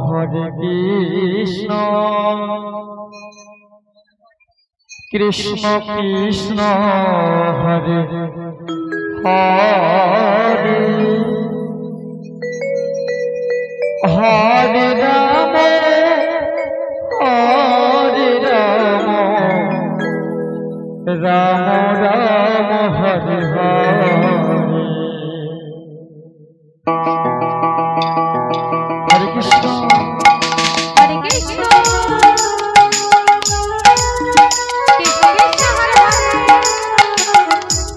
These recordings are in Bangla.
Hare Krishna Krishna Krishna Hare Hare Hare Ram Ram Ram Hare Hare Hare Krishna Hare Krishna Krishna Krishna Hare Hare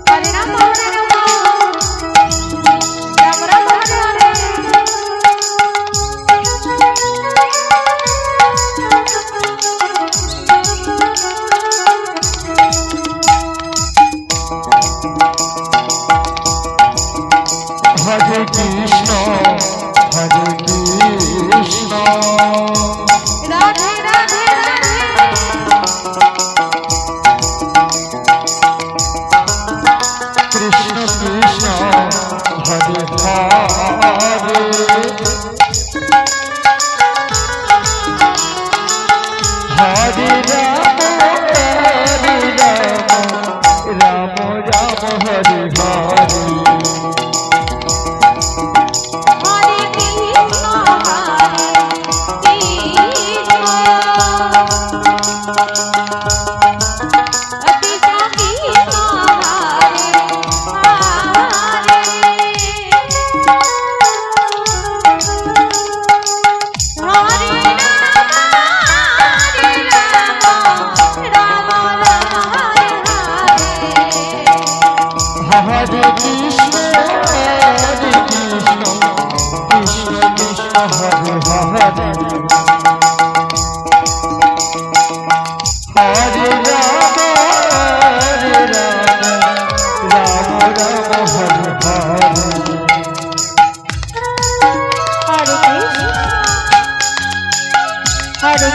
Hare Ram Ram Ram Hare Hare Hare Krishna Hare Krishna Radhe Radhe Radhe Krishna Krishna Hare Hare Hare Ram Ram Ram Hare Hare Hare Krishna Hare Krishna Krishna Krishna Hare Hare Hare Hare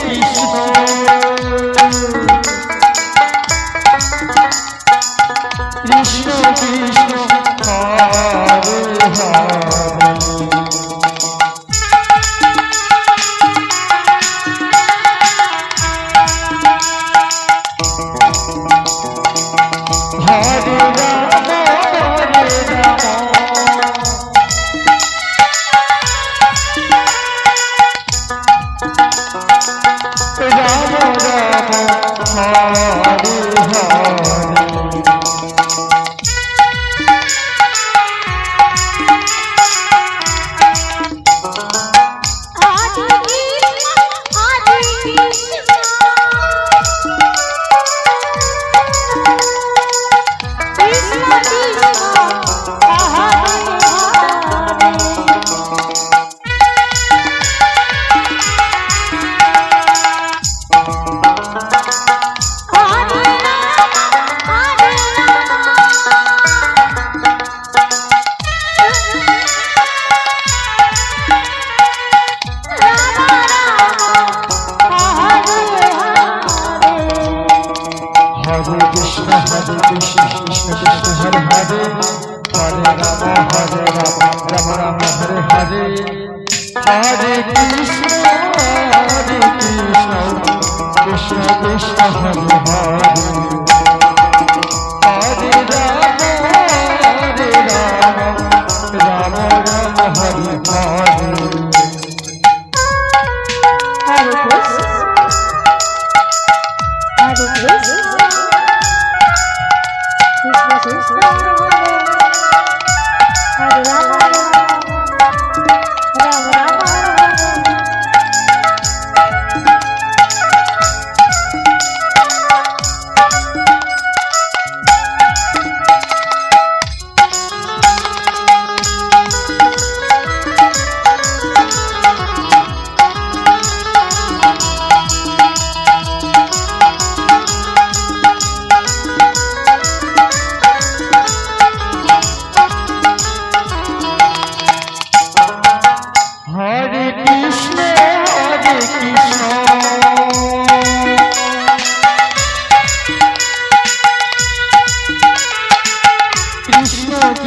Krishna Krishna Krishna Hare Hare Hare Ram Ram Ram Hare Hare Hare Krishna Hare Krishna Krishna Krishna Hare Ram Ram Ram Hare Hare Hare Krishna Krishna Krishna Hare Hare Hare Ram Hare Krishna Krishna Krishna Hare Hare Hare Rama Rama Rama Hare Hare Hare Krishna Hare Krishna Krishna Krishna Hare Rama Rama Rama Hare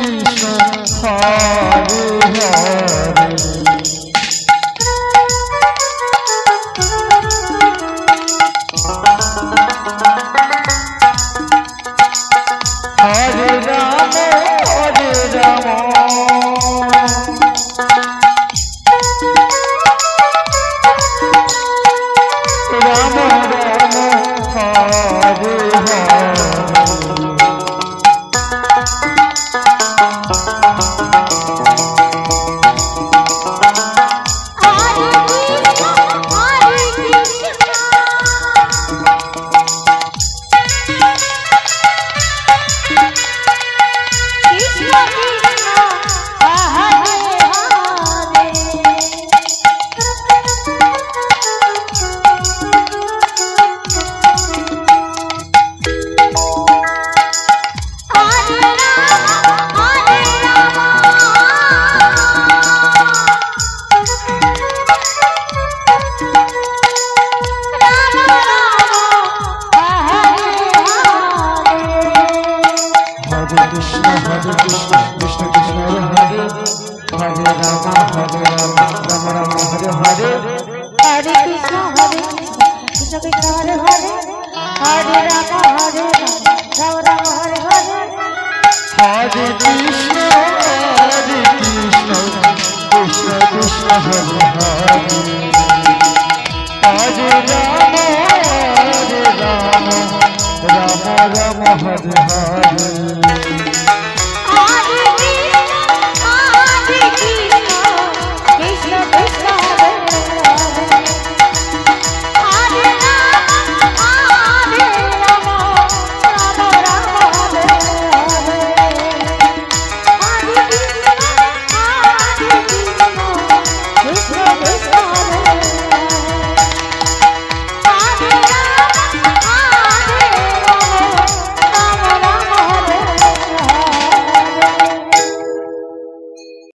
Krishna Hare Hare Hare Ram Ram Ram Hare